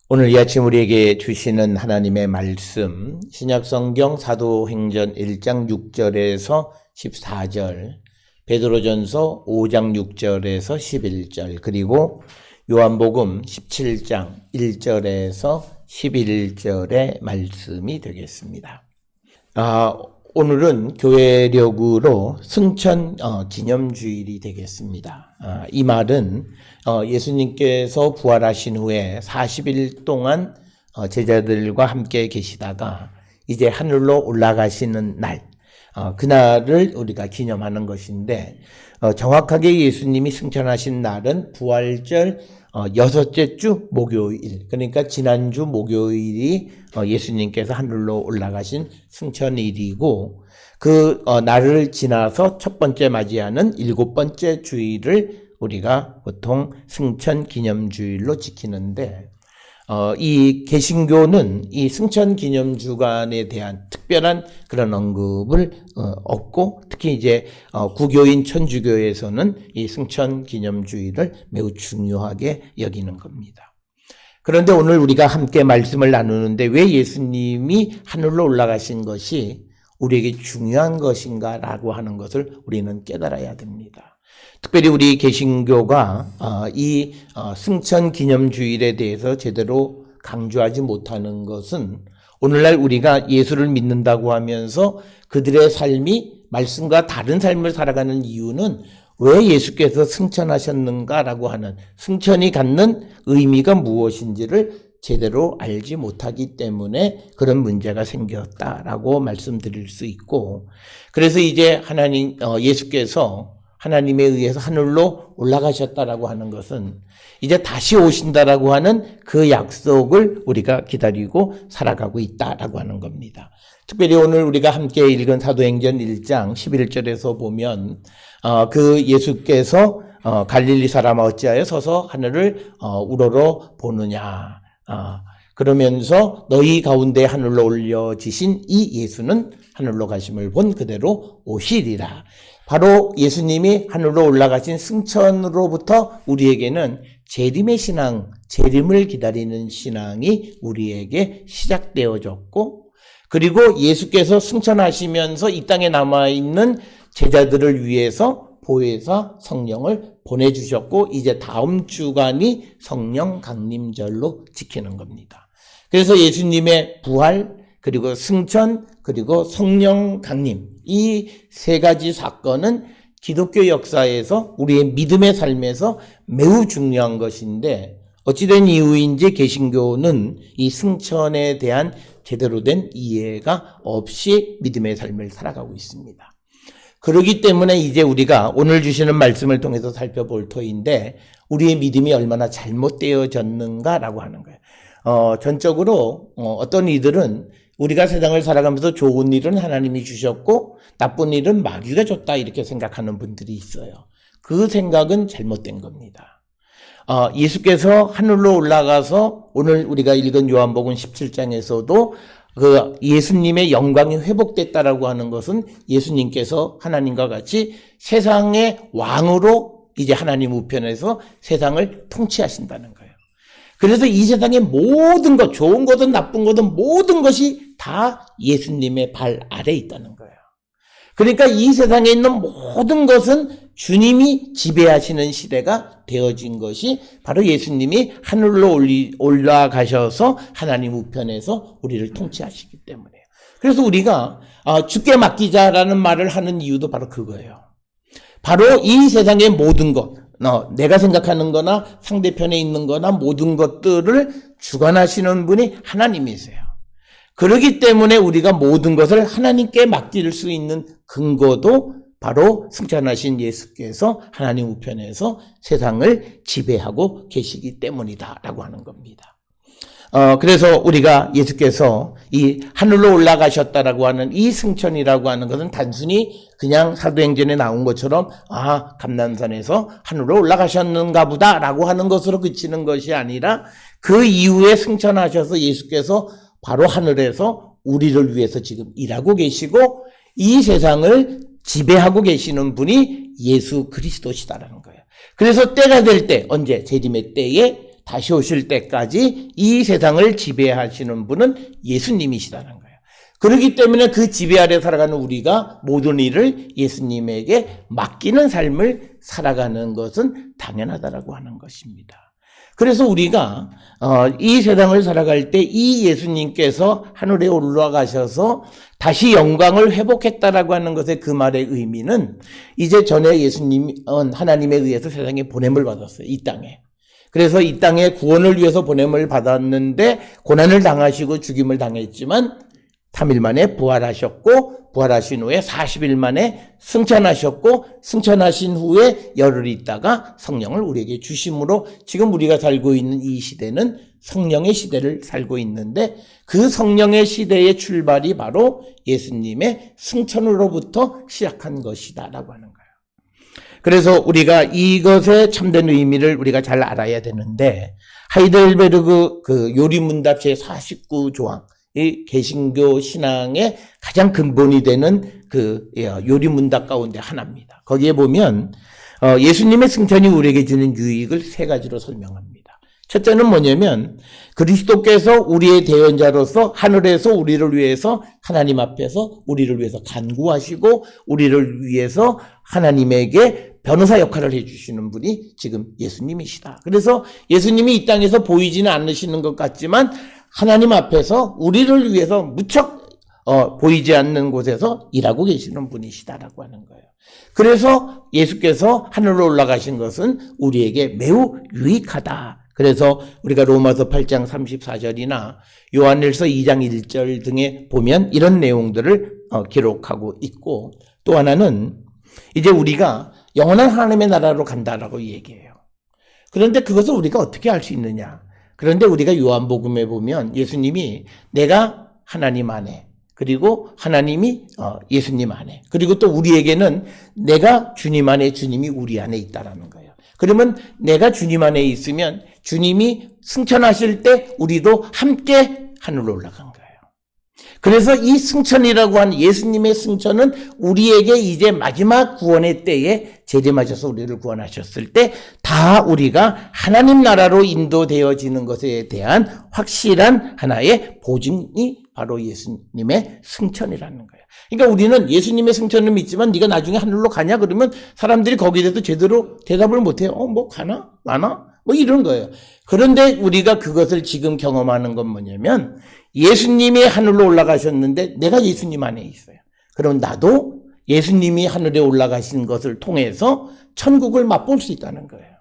오늘 이 아침 우리에게 주시는 하나님의 말씀, 신약성경 사도행전 1장 6절에서 14절, 베드로전서 5장 6절에서 11절, 그리고 요한복음 17장 1절에서 11절의 말씀이 되겠습니다. 오늘은 교회력으로 승천 기념주일이 되겠습니다. 이 말은 예수님께서 부활하신 후에 40일 동안 제자들과 함께 계시다가 이제 하늘로 올라가시는 날, 그날을 우리가 기념하는 것인데, 정확하게 예수님이 승천하신 날은 부활절 여섯째 주 목요일, 그러니까 지난주 목요일이 예수님께서 하늘로 올라가신 승천일이고, 그 날을 지나서 첫 번째 맞이하는 일곱 번째 주일을 우리가 보통 승천 기념주일로 지키는데, 이 개신교는 이 승천 기념 주간에 대한 특별한 그런 언급을 없고, 특히 이제 구교인 천주교에서는 이 승천 기념 주일을 매우 중요하게 여기는 겁니다. 그런데 오늘 우리가 함께 말씀을 나누는데 왜 예수님이 하늘로 올라가신 것이 우리에게 중요한 것인가라고 하는 것을 우리는 깨달아야 됩니다. 특별히 우리 개신교가 이 승천 기념주일에 대해서 제대로 강조하지 못하는 것은, 오늘날 우리가 예수를 믿는다고 하면서 그들의 삶이 말씀과 다른 삶을 살아가는 이유는 왜 예수께서 승천하셨는가라고 하는, 승천이 갖는 의미가 무엇인지를 제대로 알지 못하기 때문에 그런 문제가 생겼다라고 말씀드릴 수 있고, 그래서 이제 예수께서 하나님에 의해서 하늘로 올라가셨다라고 하는 것은 이제 다시 오신다라고 하는 그 약속을 우리가 기다리고 살아가고 있다라고 하는 겁니다. 특별히 오늘 우리가 함께 읽은 사도행전 1장 11절에서 보면 그 예수께서 갈릴리 사람아 어찌하여 서서 하늘을 우러러 보느냐, 그러면서 너희 가운데 하늘로 올려지신 이 예수는 하늘로 가심을 본 그대로 오시리라. 바로 예수님이 하늘로 올라가신 승천으로부터 우리에게는 재림의 신앙, 재림을 기다리는 신앙이 우리에게 시작되어졌고, 그리고 예수께서 승천하시면서 이 땅에 남아있는 제자들을 위해서 보혜사 성령을 보내주셨고, 이제 다음 주간이 성령 강림절로 지키는 겁니다. 그래서 예수님의 부활, 그리고 승천, 그리고 성령 강림, 이 세 가지 사건은 기독교 역사에서 우리의 믿음의 삶에서 매우 중요한 것인데, 어찌된 이유인지 개신교는 이 승천에 대한 제대로 된 이해가 없이 믿음의 삶을 살아가고 있습니다. 그렇기 때문에 이제 우리가 오늘 주시는 말씀을 통해서 살펴볼 터인데, 우리의 믿음이 얼마나 잘못되어졌는가라고 하는 거예요. 전적으로 어떤 이들은 우리가 세상을 살아가면서 좋은 일은 하나님이 주셨고 나쁜 일은 마귀가 줬다 이렇게 생각하는 분들이 있어요. 그 생각은 잘못된 겁니다. 예수께서 하늘로 올라가서 오늘 우리가 읽은 요한복음 17장에서도 그 예수님의 영광이 회복됐다라고 하는 것은 예수님께서 하나님과 같이 세상의 왕으로 이제 하나님 우편에서 세상을 통치하신다는 거예요. 그래서 이 세상의 모든 것, 좋은 것은 나쁜 것은 모든 것이 다 예수님의 발 아래에 있다는 거예요. 그러니까 이 세상에 있는 모든 것은 주님이 지배하시는 시대가 되어진 것이 바로 예수님이 하늘로 올라가셔서 하나님 우편에서 우리를 통치하시기 때문에요. 그래서 우리가 주께 맡기자라는 말을 하는 이유도 바로 그거예요. 바로 이 세상의 모든 것, 내가 생각하는 거나 상대편에 있는 거나 모든 것들을 주관하시는 분이 하나님이세요. 그렇기 때문에 우리가 모든 것을 하나님께 맡길 수 있는 근거도 바로 승천하신 예수께서 하나님 우편에서 세상을 지배하고 계시기 때문이다라고 하는 겁니다. 그래서 우리가 예수께서 이 하늘로 올라가셨다라고 하는 이 승천이라고 하는 것은 단순히 그냥 사도행전에 나온 것처럼 감난산에서 하늘로 올라가셨는가 보다라고 하는 것으로 그치는 것이 아니라, 그 이후에 승천하셔서 예수께서 바로 하늘에서 우리를 위해서 지금 일하고 계시고 이 세상을 지배하고 계시는 분이 예수 그리스도시다라는 거예요. 그래서 때가 될 때, 언제? 재림의 때에 다시 오실 때까지 이 세상을 지배하시는 분은 예수님이시다는 거예요. 그렇기 때문에 그 지배 아래 살아가는 우리가 모든 일을 예수님에게 맡기는 삶을 살아가는 것은 당연하다라고 하는 것입니다. 그래서 우리가 이 세상을 살아갈 때 이 예수님께서 하늘에 올라가셔서 다시 영광을 회복했다라고 하는 것의 그 말의 의미는 이제 전에 예수님은 하나님에 의해서 세상에 보냄을 받았어요. 이 땅에. 그래서 이 땅에 구원을 위해서 보냄을 받았는데 고난을 당하시고 죽임을 당했지만 3일 만에 부활하셨고 부활하신 후에 40일 만에 승천하셨고 승천하신 후에 열흘 있다가 성령을 우리에게 주심으로 지금 우리가 살고 있는 이 시대는 성령의 시대를 살고 있는데 그 성령의 시대의 출발이 바로 예수님의 승천으로부터 시작한 것이다라고 하는 거예요. 그래서 우리가 이것의 참된 의미를 우리가 잘 알아야 되는데 하이델베르그 그 요리문답 제49조항 이 개신교 신앙의 가장 근본이 되는 그 요리문답 가운데 하나입니다. 거기에 보면 예수님의 승천이 우리에게 주는 유익을 세 가지로 설명합니다. 첫째는 뭐냐면 그리스도께서 우리의 대언자로서 하늘에서 우리를 위해서 하나님 앞에서 우리를 위해서 간구하시고 우리를 위해서 하나님에게 변호사 역할을 해주시는 분이 지금 예수님이시다. 그래서 예수님이 이 땅에서 보이지는 않으시는 것 같지만 하나님 앞에서 우리를 위해서 무척 보이지 않는 곳에서 일하고 계시는 분이시다라고 하는 거예요. 그래서 예수께서 하늘로 올라가신 것은 우리에게 매우 유익하다. 그래서 우리가 로마서 8장 34절이나 요한일서 2장 1절 등에 보면 이런 내용들을 기록하고 있고 또 하나는 이제 우리가 영원한 하나님의 나라로 간다라고 얘기해요. 그런데 그것을 우리가 어떻게 알 수 있느냐? 그런데 우리가 요한복음에 보면 예수님이 내가 하나님 안에 그리고 하나님이 예수님 안에 그리고 또 우리에게는 내가 주님 안에 주님이 우리 안에 있다라는 거예요. 그러면 내가 주님 안에 있으면 주님이 승천하실 때 우리도 함께 하늘로 올라간 거예요. 그래서 이 승천이라고 하는 예수님의 승천은 우리에게 이제 마지막 구원의 때에 재림하셔서 우리를 구원하셨을 때 다 우리가 하나님 나라로 인도되어지는 것에 대한 확실한 하나의 보증이 바로 예수님의 승천이라는 거예요. 그러니까 우리는 예수님의 승천을 믿지만 네가 나중에 하늘로 가냐 그러면 사람들이 거기에 대해서 제대로 대답을 못해요. 뭐 가나? 마나? 뭐 이런 거예요. 그런데 우리가 그것을 지금 경험하는 건 뭐냐면 예수님이 하늘로 올라가셨는데 내가 예수님 안에 있어요. 그럼 나도 예수님이 하늘에 올라가신 것을 통해서 천국을 맛볼 수 있다는 거예요.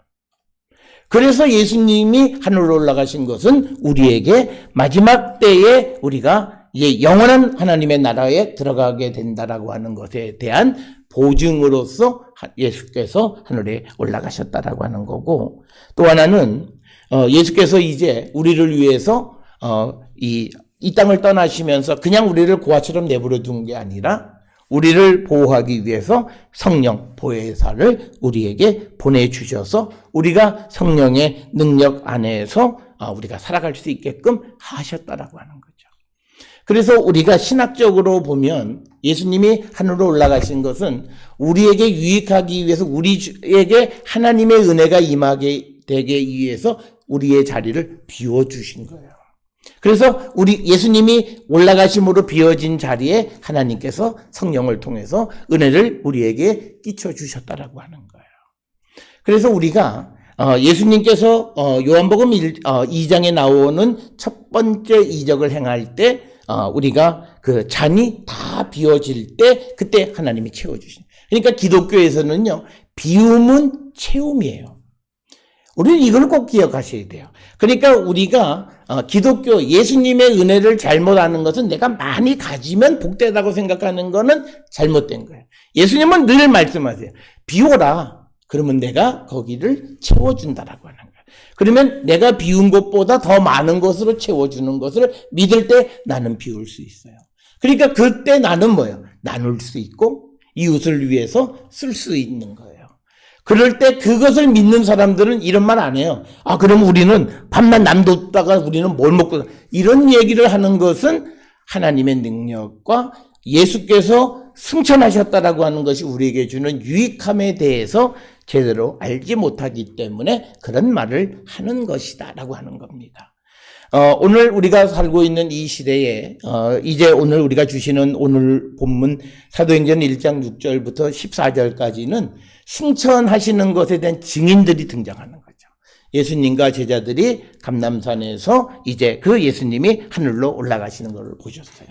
그래서 예수님이 하늘로 올라가신 것은 우리에게 마지막 때에 우리가 이제 영원한 하나님의 나라에 들어가게 된다라고 하는 것에 대한 보증으로서 예수께서 하늘에 올라가셨다라고 하는 거고 또 하나는 예수께서 이제 우리를 위해서 이 땅을 떠나시면서 그냥 우리를 고아처럼 내버려 둔 게 아니라 우리를 보호하기 위해서 성령 보혜사를 우리에게 보내주셔서 우리가 성령의 능력 안에서 우리가 살아갈 수 있게끔 하셨다라고 하는 거죠. 그래서 우리가 신학적으로 보면 예수님이 하늘로 올라가신 것은 우리에게 유익하기 위해서 우리에게 하나님의 은혜가 임하게 되기 위해서 우리의 자리를 비워주신 거예요. 그래서 우리 예수님이 올라가심으로 비워진 자리에 하나님께서 성령을 통해서 은혜를 우리에게 끼쳐주셨다라고 하는 거예요. 그래서 우리가 예수님께서 요한복음 2장에 나오는 첫 번째 이적을 행할 때 우리가 그 잔이 다 비워질 때 그때 하나님이 채워주신. 그러니까 기독교에서는요 비움은 채움이에요. 우리는 이걸 꼭 기억하셔야 돼요. 그러니까 우리가 기독교 예수님의 은혜를 잘못 아는 것은 내가 많이 가지면 복되다고 생각하는 거는 잘못된 거예요. 예수님은 늘 말씀하세요. 비워라. 그러면 내가 거기를 채워준다라고 하는 거예요. 그러면 내가 비운 것보다 더 많은 것으로 채워주는 것을 믿을 때 나는 비울 수 있어요. 그러니까 그때 나는 뭐예요? 나눌 수 있고 이웃을 위해서 쓸 수 있는 거예요. 그럴 때 그것을 믿는 사람들은 이런 말 안 해요. 그럼 우리는 밤낮 남뒀다가 우리는 뭘 먹고 이런 얘기를 하는 것은 하나님의 능력과 예수께서 승천하셨다라고 하는 것이 우리에게 주는 유익함에 대해서 제대로 알지 못하기 때문에 그런 말을 하는 것이다라고 하는 겁니다. 오늘 우리가 살고 있는 이 시대에 이제 오늘 우리가 주시는 오늘 본문 사도행전 1장 6절부터 14절까지는 승천하시는 것에 대한 증인들이 등장하는 거죠. 예수님과 제자들이 감람산에서 이제 그 예수님이 하늘로 올라가시는 것을 보셨어요.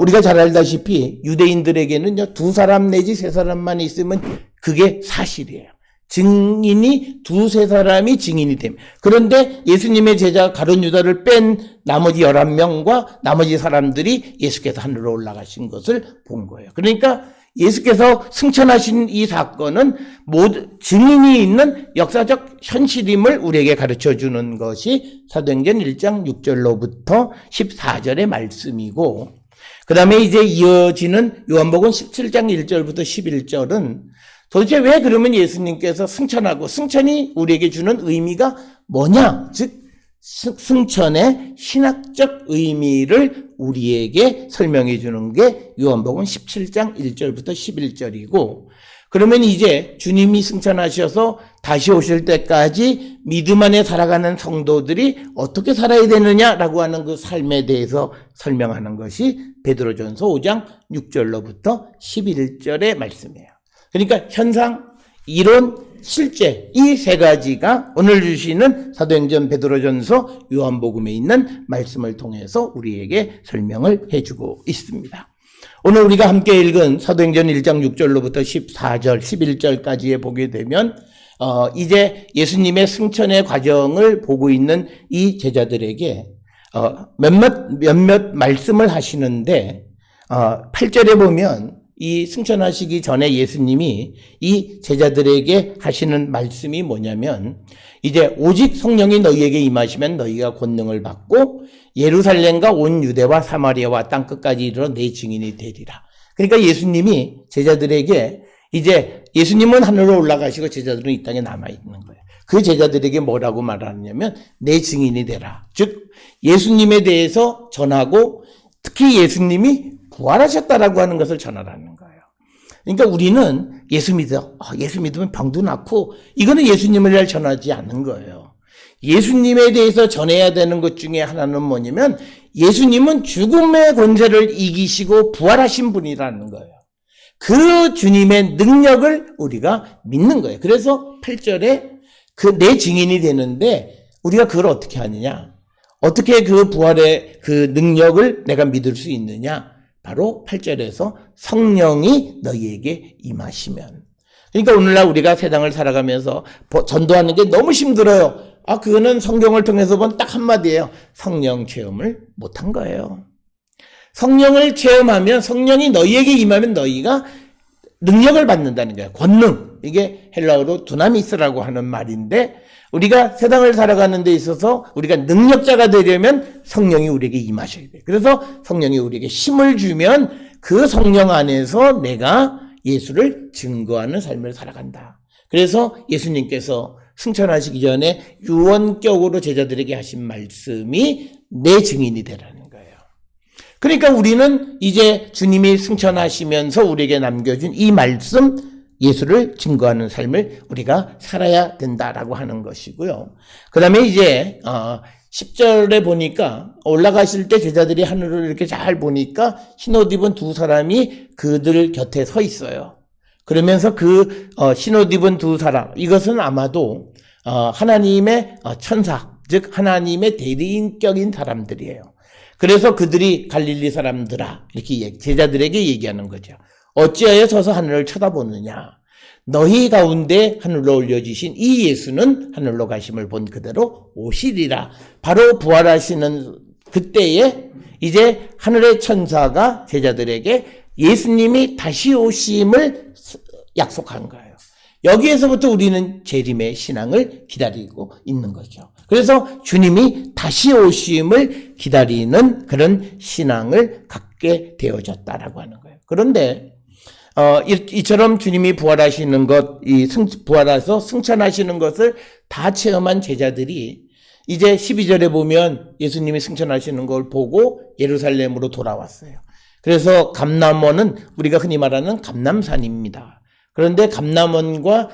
우리가 잘 알다시피 유대인들에게는요, 2사람 내지 3사람만 있으면 그게 사실이에요. 증인이 2-3사람이 증인이 됩니다. 그런데 예수님의 제자 가룟 유다를 뺀 나머지 11명과 나머지 사람들이 예수께서 하늘로 올라가신 것을 본 거예요. 그러니까 예수께서 승천하신 이 사건은 모두 증인이 있는 역사적 현실임을 우리에게 가르쳐 주는 것이 사도행전 1장 6절로부터 14절의 말씀이고, 그 다음에 이제 이어지는 요한복음 17장 1절부터 11절은 도대체 왜 그러면 예수님께서 승천하고 승천이 우리에게 주는 의미가 뭐냐? 즉 승천의 신학적 의미를 우리에게 설명해 주는 게 요한복음 17장 1절부터 11절이고, 그러면 이제 주님이 승천하셔서 다시 오실 때까지 믿음 안에 살아가는 성도들이 어떻게 살아야 되느냐라고 하는 그 삶에 대해서 설명하는 것이 베드로전서 5장 6절로부터 11절의 말씀이에요. 그러니까 현상, 이론, 실제 이 3가지가 오늘 주시는 사도행전, 베드로전서, 요한복음에 있는 말씀을 통해서 우리에게 설명을 해주고 있습니다. 오늘 우리가 함께 읽은 사도행전 1장 6절로부터 14절, 11절까지에 보게 되면 이제 예수님의 승천의 과정을 보고 있는 이 제자들에게 몇몇 말씀을 하시는데 8절에 보면 이 승천하시기 전에 예수님이 이 제자들에게 하시는 말씀이 뭐냐면, 이제 오직 성령이 너희에게 임하시면 너희가 권능을 받고 예루살렘과 온 유대와 사마리아와 땅끝까지 이르러 내 증인이 되리라. 그러니까 예수님이 제자들에게, 이제 예수님은 하늘로 올라가시고 제자들은 이 땅에 남아있는 거예요. 그 제자들에게 뭐라고 말하느냐면 내 증인이 되라. 즉 예수님에 대해서 전하고 특히 예수님이 부활하셨다라고 하는 것을 전하라는 거예요. 그러니까 우리는 예수 믿으면 병도 낫고, 이거는 예수님을 잘 전하지 않는 거예요. 예수님에 대해서 전해야 되는 것 중에 하나는 뭐냐면 예수님은 죽음의 권세를 이기시고 부활하신 분이라는 거예요. 그 주님의 능력을 우리가 믿는 거예요. 그래서 8절에 내 증인이 되는데 우리가 그걸 어떻게 하느냐? 어떻게 그 부활의 그 능력을 내가 믿을 수 있느냐? 바로 8절에서 성령이 너희에게 임하시면. 그러니까 오늘날 우리가 세상을 살아가면서 전도하는 게 너무 힘들어요. 그거는 성경을 통해서 본 딱 한마디예요. 성령 체험을 못한 거예요. 성령을 체험하면, 성령이 너희에게 임하면 너희가 능력을 받는다는 거예요. 권능. 이게 헬라어로 두나미스라고 하는 말인데, 우리가 세상을 살아가는 데 있어서 우리가 능력자가 되려면 성령이 우리에게 임하셔야 돼요. 그래서 성령이 우리에게 힘을 주면 그 성령 안에서 내가 예수를 증거하는 삶을 살아간다. 그래서 예수님께서 승천하시기 전에 유언격으로 제자들에게 하신 말씀이 내 증인이 되라는 거예요. 그러니까 우리는 이제 주님이 승천하시면서 우리에게 남겨준 이 말씀, 예수를 증거하는 삶을 우리가 살아야 된다라고 하는 것이고요. 그 다음에 이제 10절에 보니까 올라가실 때 제자들이 하늘을 이렇게 잘 보니까 흰옷 입은 2사람이 그들 곁에 서 있어요. 그러면서 그 흰옷 입은 2사람, 이것은 아마도 하나님의 천사, 즉 하나님의 대리인격인 사람들이에요. 그래서 그들이 갈릴리 사람들아, 이렇게 제자들에게 얘기하는 거죠. 어찌하여 서서 하늘을 쳐다보느냐? 너희 가운데 하늘로 올려주신 이 예수는 하늘로 가심을 본 그대로 오시리라. 바로 부활하시는 그때에 이제 하늘의 천사가 제자들에게 예수님이 다시 오심을 약속한 거예요. 여기에서부터 우리는 재림의 신앙을 기다리고 있는 거죠. 그래서 주님이 다시 오심을 기다리는 그런 신앙을 갖게 되어졌다라고 하는 거예요. 그런데 이처럼 주님이 부활하시는 것, 부활해서 승천하시는 것을 다 체험한 제자들이 이제 12절에 보면 예수님이 승천하시는 걸 보고 예루살렘으로 돌아왔어요. 그래서 감남원은 우리가 흔히 말하는 감남산입니다. 그런데 감남원과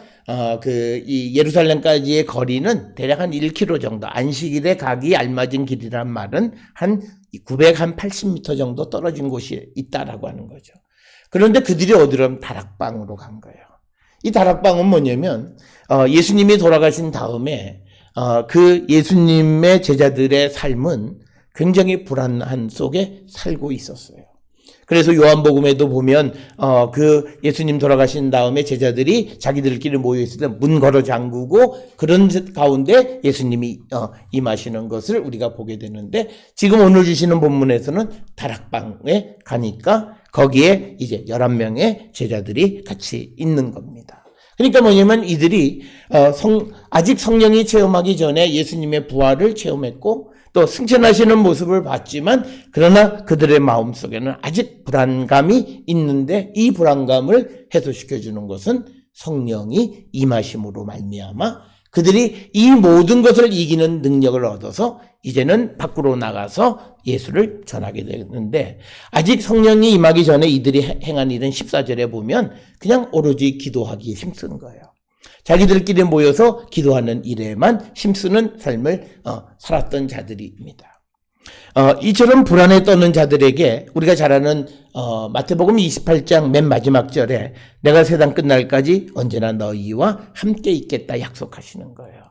이 예루살렘까지의 거리는 대략 한 1km 정도, 안식일에 가기 알맞은 길이란 말은 한 980m 정도 떨어진 곳이 있다라고 하는 거죠. 그런데 그들이 어디로 가면 다락방으로 간 거예요. 이 다락방은 뭐냐면 예수님이 돌아가신 다음에 그 예수님의 제자들의 삶은 굉장히 불안한 속에 살고 있었어요. 그래서 요한복음에도 보면 그 예수님 돌아가신 다음에 제자들이 자기들끼리 모여 있을 때 문 걸어 잠그고 그런 가운데 예수님이 임하시는 것을 우리가 보게 되는데, 지금 오늘 주시는 본문에서는 다락방에 가니까 거기에 이제 11명의 제자들이 같이 있는 겁니다. 그러니까 뭐냐면 이들이 아직 성령이 체험하기 전에 예수님의 부활을 체험했고 또 승천하시는 모습을 봤지만, 그러나 그들의 마음속에는 아직 불안감이 있는데, 이 불안감을 해소시켜주는 것은 성령이 임하심으로 말미암아 그들이 이 모든 것을 이기는 능력을 얻어서 이제는 밖으로 나가서 예수를 전하게 되는데, 아직 성령이 임하기 전에 이들이 행한 일은 14절에 보면 그냥 오로지 기도하기에 힘쓴 거예요. 자기들끼리 모여서 기도하는 일에만 힘쓰는 삶을 살았던 자들입니다. 이처럼 불안에 떠는 자들에게 우리가 잘 아는 마태복음 28장 맨 마지막 절에 내가 세상 끝날까지 언제나 너희와 함께 있겠다 약속하시는 거예요.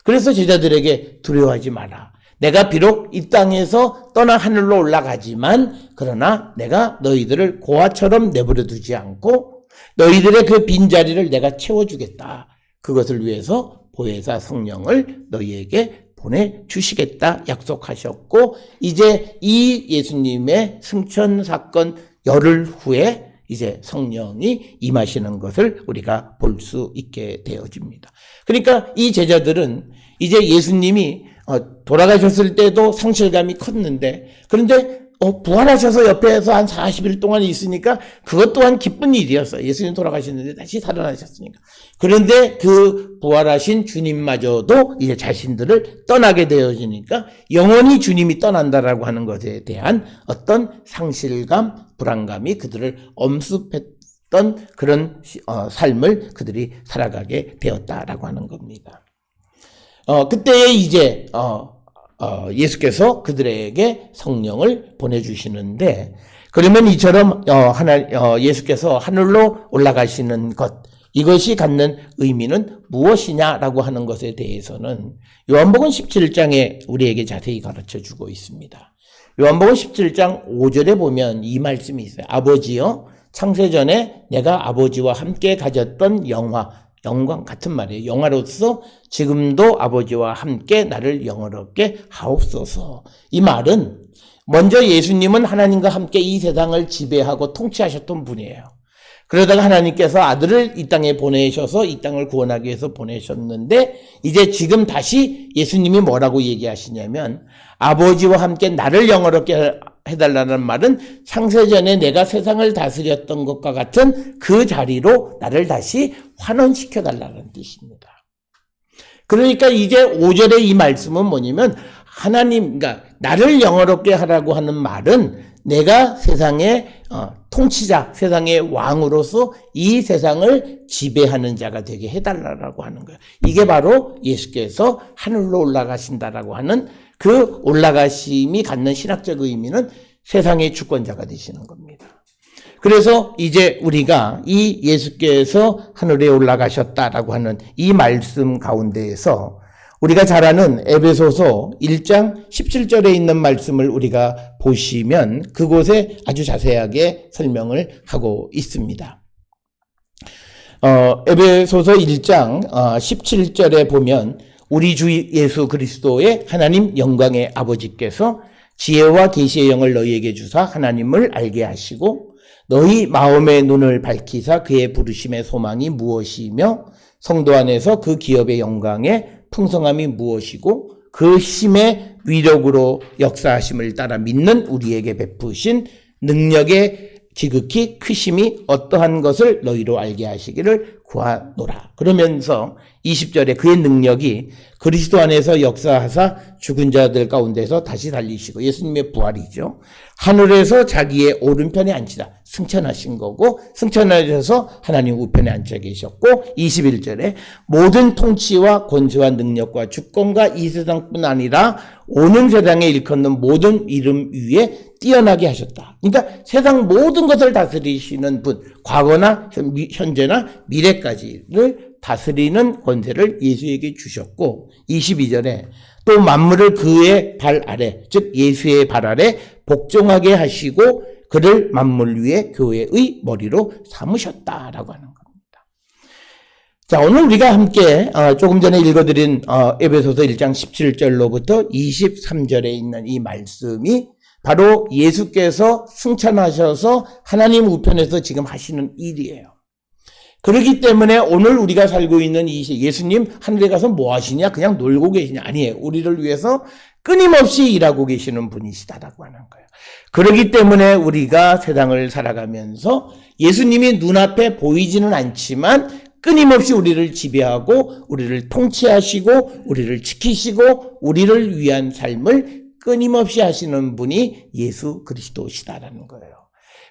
그래서 제자들에게 두려워하지 마라. 내가 비록 이 땅에서 떠나 하늘로 올라가지만 그러나 내가 너희들을 고아처럼 내버려 두지 않고 너희들의 그 빈자리를 내가 채워주겠다. 그것을 위해서 보혜사 성령을 너희에게 보내주시겠다 약속하셨고, 이제 이 예수님의 승천 사건 열흘 후에 이제 성령이 임하시는 것을 우리가 볼 수 있게 되어집니다. 그러니까 이 제자들은 이제 예수님이 돌아가셨을 때도 상실감이 컸는데, 그런데 부활하셔서 옆에서 한 40일 동안 있으니까 그것 또한 기쁜 일이었어요. 예수님 돌아가셨는데 다시 살아나셨으니까. 그런데 그 부활하신 주님마저도 이제 자신들을 떠나게 되어지니까 영원히 주님이 떠난다라고 하는 것에 대한 어떤 상실감, 불안감이 그들을 엄습했던 그런 삶을 그들이 살아가게 되었다라고 하는 겁니다. 그때에 이제 예수께서 그들에게 성령을 보내주시는데, 그러면 이처럼 예수께서 하늘로 올라가시는 것, 이것이 갖는 의미는 무엇이냐라고 하는 것에 대해서는 요한복음 17장에 우리에게 자세히 가르쳐주고 있습니다. 요한복음 17장 5절에 보면 이 말씀이 있어요. 아버지여, 창세전에 내가 아버지와 함께 가졌던 영광 같은 말이에요. 영화로서 지금도 아버지와 함께 나를 영화롭게 하옵소서. 이 말은 먼저 예수님은 하나님과 함께 이 세상을 지배하고 통치하셨던 분이에요. 그러다가 하나님께서 아들을 이 땅에 보내셔서 이 땅을 구원하기 위해서 보내셨는데, 이제 지금 다시 예수님이 뭐라고 얘기하시냐면 아버지와 함께 나를 영화롭게 해달라는 말은 창세전에 내가 세상을 다스렸던 것과 같은 그 자리로 나를 다시 환원시켜달라는 뜻입니다. 그러니까 이제 5절의 이 말씀은 뭐냐면 그러니까 나를 영화롭게 하라고 하는 말은 내가 세상의 통치자, 세상의 왕으로서 이 세상을 지배하는 자가 되게 해달라고 하는 거예요. 이게 바로 예수께서 하늘로 올라가신다라고 하는 그 올라가심이 갖는 신학적 의미는 세상의 주권자가 되시는 겁니다. 그래서 이제 우리가 이 예수께서 하늘에 올라가셨다라고 하는 이 말씀 가운데에서 우리가 잘 아는 에베소서 1장 17절에 있는 말씀을 우리가 보시면 그곳에 아주 자세하게 설명을 하고 있습니다. 에베소서 1장 17절에 보면 우리 주 예수 그리스도의 하나님 영광의 아버지께서 지혜와 계시의 영을 너희에게 주사 하나님을 알게 하시고 너희 마음의 눈을 밝히사 그의 부르심의 소망이 무엇이며 성도 안에서 그 기업의 영광의 풍성함이 무엇이고 그 힘의 위력으로 역사하심을 따라 믿는 우리에게 베푸신 능력의 지극히 크심이 어떠한 것을 너희로 알게 하시기를 구하노라. 그러면서 20절에 그의 능력이 그리스도 안에서 역사하사 죽은 자들 가운데서 다시 살리시고, 예수님의 부활이죠. 하늘에서 자기의 오른편에 앉히다. 승천하신 거고, 승천하셔서 하나님 우편에 앉아 계셨고, 21절에 모든 통치와 권세와 능력과 주권과 이 세상뿐 아니라 오는 세상에 일컫는 모든 이름 위에 뛰어나게 하셨다. 그러니까 세상 모든 것을 다스리시는 분, 과거나 현재나 미래까지를 다스리는 권세를 예수에게 주셨고, 22절에 또 만물을 그의 발 아래, 즉 예수의 발 아래 복종하게 하시고 그를 만물 위에 교회의 머리로 삼으셨다라고 하는 겁니다. 자, 오늘 우리가 함께 조금 전에 읽어드린 에베소서 1장 17절로부터 23절에 있는 이 말씀이 바로 예수께서 승천하셔서 하나님 우편에서 지금 하시는 일이에요. 그렇기 때문에 오늘 우리가 살고 있는 이 예수님 하늘에 가서 뭐 하시냐? 그냥 놀고 계시냐? 아니에요. 우리를 위해서 끊임없이 일하고 계시는 분이시다라고 하는 거예요. 그렇기 때문에 우리가 세상을 살아가면서 예수님이 눈앞에 보이지는 않지만 끊임없이 우리를 지배하고 우리를 통치하시고 우리를 지키시고 우리를 위한 삶을 끊임없이 하시는 분이 예수 그리스도시다라는 거예요.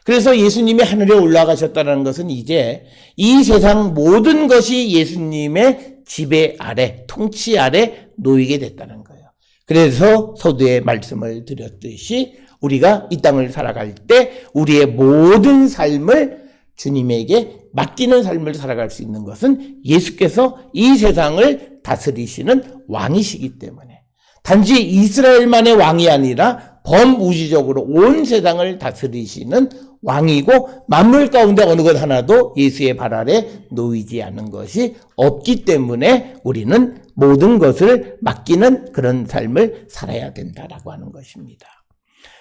그래서 예수님이 하늘에 올라가셨다는 것은 이제 이 세상 모든 것이 예수님의 지배 아래, 통치 아래 놓이게 됐다는 거예요. 그래서 서두에 말씀을 드렸듯이 우리가 이 땅을 살아갈 때 우리의 모든 삶을 주님에게 맡기는 삶을 살아갈 수 있는 것은 예수께서 이 세상을 다스리시는 왕이시기 때문에, 단지 이스라엘만의 왕이 아니라 범우주적으로 온 세상을 다스리시는 왕이고, 만물 가운데 어느 것 하나도 예수의 발 아래 놓이지 않는 것이 없기 때문에 우리는 모든 것을 맡기는 그런 삶을 살아야 된다라고 하는 것입니다.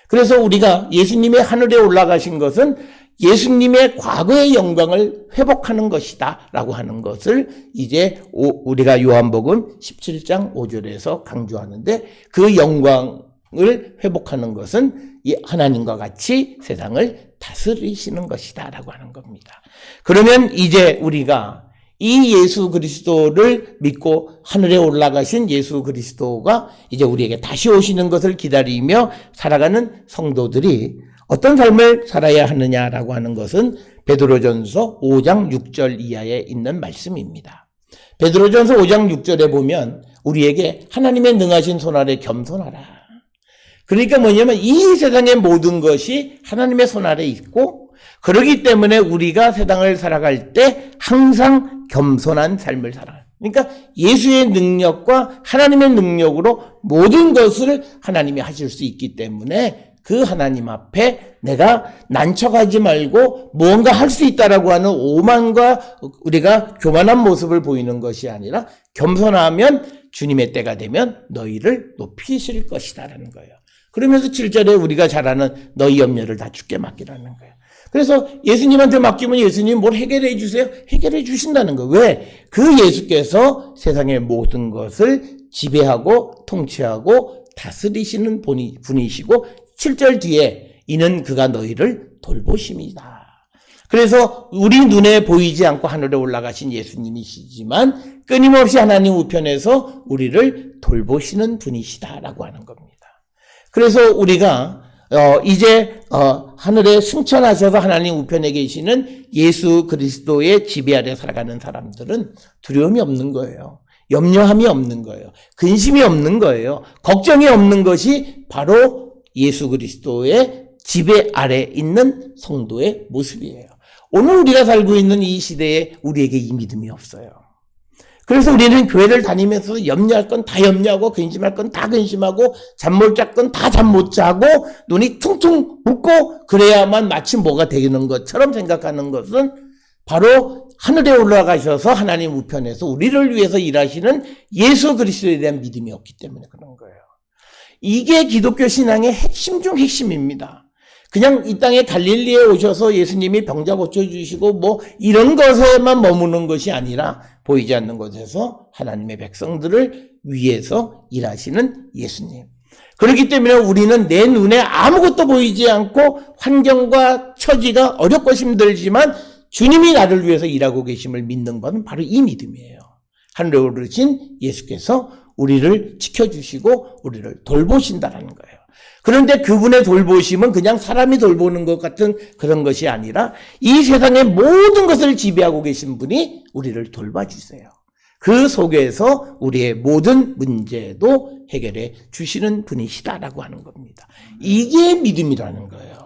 그래서 우리가 예수님의 하늘에 올라가신 것은 예수님의 과거의 영광을 회복하는 것이다 라고 하는 것을 이제 우리가 요한복음 17장 5절에서 강조하는데, 그 영광을 회복하는 것은 하나님과 같이 세상을 다스리시는 것이다 라고 하는 겁니다. 그러면 이제 우리가 이 예수 그리스도를 믿고 하늘에 올라가신 예수 그리스도가 이제 우리에게 다시 오시는 것을 기다리며 살아가는 성도들이 어떤 삶을 살아야 하느냐라고 하는 것은 베드로전서 5장 6절 이하에 있는 말씀입니다. 베드로전서 5장 6절에 보면 우리에게 하나님의 능하신 손 아래 겸손하라. 그러니까 뭐냐면 이 세상의 모든 것이 하나님의 손 아래 있고, 그렇기 때문에 우리가 세상을 살아갈 때 항상 겸손한 삶을 살아요. 그러니까 예수의 능력과 하나님의 능력으로 모든 것을 하나님이 하실 수 있기 때문에 그 하나님 앞에 내가 난척하지 말고 무언가 할 수 있다라고 하는 오만과 우리가 교만한 모습을 보이는 것이 아니라, 겸손하면 주님의 때가 되면 너희를 높이실 것이다라는 거예요. 그러면서 7절에 우리가 잘 아는 너희 염려를 다 주께 맡기라는 거예요. 그래서 예수님한테 맡기면 예수님 뭘 해결해 주세요? 해결해 주신다는 거예요. 왜? 그 예수께서 세상의 모든 것을 지배하고 통치하고 다스리시는 분이시고, 7절 뒤에 이는 그가 너희를 돌보심이다. 그래서 우리 눈에 보이지 않고 하늘에 올라가신 예수님이시지만 끊임없이 하나님 우편에서 우리를 돌보시는 분이시다라고 하는 겁니다. 그래서 우리가 이제 하늘에 승천하셔서 하나님 우편에 계시는 예수 그리스도의 지배 아래 살아가는 사람들은 두려움이 없는 거예요. 염려함이 없는 거예요. 근심이 없는 거예요. 걱정이 없는 것이 바로 예수 그리스도의 지배 아래 있는 성도의 모습이에요. 오늘 우리가 살고 있는 이 시대에 우리에게 이 믿음이 없어요. 그래서 우리는 교회를 다니면서 염려할 건 다 염려하고 근심할 건 다 근심하고 잠 못 잘 건 다 잠 못 자고 눈이 퉁퉁 붓고 그래야만 마치 뭐가 되는 것처럼 생각하는 것은 바로 하늘에 올라가셔서 하나님 우편에서 우리를 위해서 일하시는 예수 그리스도에 대한 믿음이 없기 때문에 그런 거예요. 이게 기독교 신앙의 핵심 중 핵심입니다. 그냥 이 땅에 갈릴리에 오셔서 예수님이 병자 고쳐주시고 뭐 이런 것에만 머무는 것이 아니라 보이지 않는 곳에서 하나님의 백성들을 위해서 일하시는 예수님. 그렇기 때문에 우리는 내 눈에 아무것도 보이지 않고 환경과 처지가 어렵고 힘들지만 주님이 나를 위해서 일하고 계심을 믿는 것은 바로 이 믿음이에요. 하늘에 오르신 예수께서 우리를 지켜주시고 우리를 돌보신다라는 거예요. 그런데 그분의 돌보심은 그냥 사람이 돌보는 것 같은 그런 것이 아니라 이 세상의 모든 것을 지배하고 계신 분이 우리를 돌봐주세요. 그 속에서 우리의 모든 문제도 해결해 주시는 분이시다라고 하는 겁니다. 이게 믿음이라는 거예요.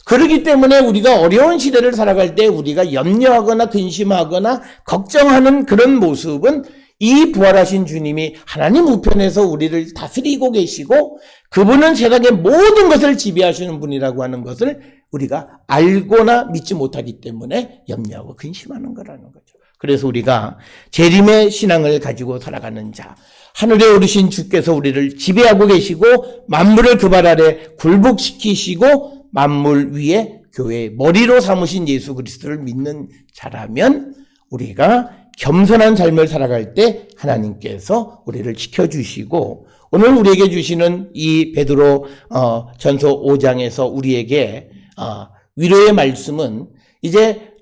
그렇기 때문에 우리가 어려운 시대를 살아갈 때 우리가 염려하거나 근심하거나 걱정하는 그런 모습은 이 부활하신 주님이 하나님 우편에서 우리를 다스리고 계시고 그분은 세상의 모든 것을 지배하시는 분이라고 하는 것을 우리가 알거나 믿지 못하기 때문에 염려하고 근심하는 거라는 거죠. 그래서 우리가 재림의 신앙을 가지고 살아가는 자, 하늘에 오르신 주께서 우리를 지배하고 계시고 만물을 그 발 아래 굴복시키시고 만물 위에 교회의 머리로 삼으신 예수 그리스도를 믿는 자라면 우리가 겸손한 삶을 살아갈 때 하나님께서 우리를 지켜주시고 오늘 우리에게 주시는 이 베드로 전서 5장에서 우리에게 위로의 말씀은 이제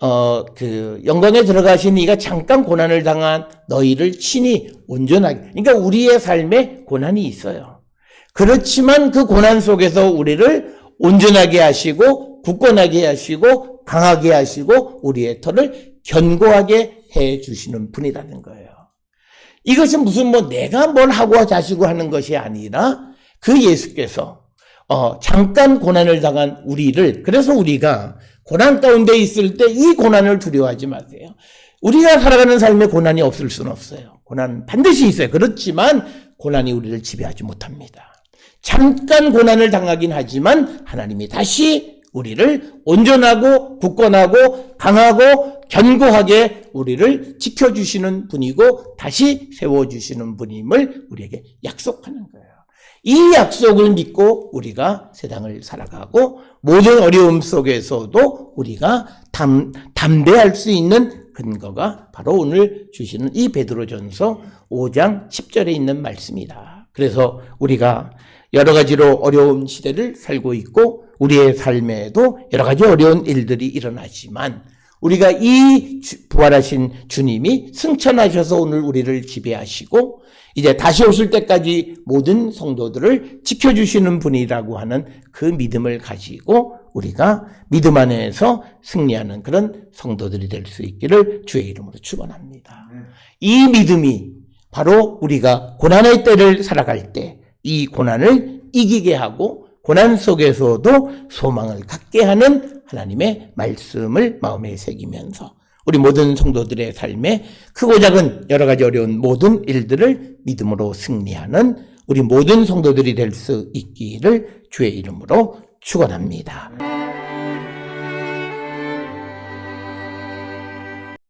그 영광에 들어가신 이가 잠깐 고난을 당한 너희를 친히 온전하게, 그러니까 우리의 삶에 고난이 있어요. 그렇지만 그 고난 속에서 우리를 온전하게 하시고 굳건하게 하시고 강하게 하시고 우리의 털을 견고하게 해 주시는 분이라는 거예요. 이것은 무슨 내가 뭘 하고 자시고 하는 것이 아니라 그 예수께서 잠깐 고난을 당한 우리를, 그래서 우리가 고난 가운데 있을 때 이 고난을 두려워하지 마세요. 우리가 살아가는 삶에 고난이 없을 수는 없어요. 고난 반드시 있어요. 그렇지만 고난이 우리를 지배하지 못합니다. 잠깐 고난을 당하긴 하지만 하나님이 다시 우리를 온전하고 굳건하고 강하고 견고하게 우리를 지켜주시는 분이고 다시 세워주시는 분임을 우리에게 약속하는 거예요. 이 약속을 믿고 우리가 세상을 살아가고 모든 어려움 속에서도 우리가 담대할 수 있는 근거가 바로 오늘 주시는 이 베드로전서 5장 10절에 있는 말씀이다. 그래서 우리가 여러 가지로 어려운 시대를 살고 있고 우리의 삶에도 여러 가지 어려운 일들이 일어나지만 우리가 이 부활하신 주님이 승천하셔서 오늘 우리를 지배하시고 이제 다시 오실 때까지 모든 성도들을 지켜주시는 분이라고 하는 그 믿음을 가지고 우리가 믿음 안에서 승리하는 그런 성도들이 될 수 있기를 주의 이름으로 축원합니다. 이 믿음이 바로 우리가 고난의 때를 살아갈 때 이 고난을 이기게 하고 고난 속에서도 소망을 갖게 하는 하나님의 말씀을 마음에 새기면서 우리 모든 성도들의 삶에 크고 작은 여러 가지 어려운 모든 일들을 믿음으로 승리하는 우리 모든 성도들이 될 수 있기를 주의 이름으로 축원합니다.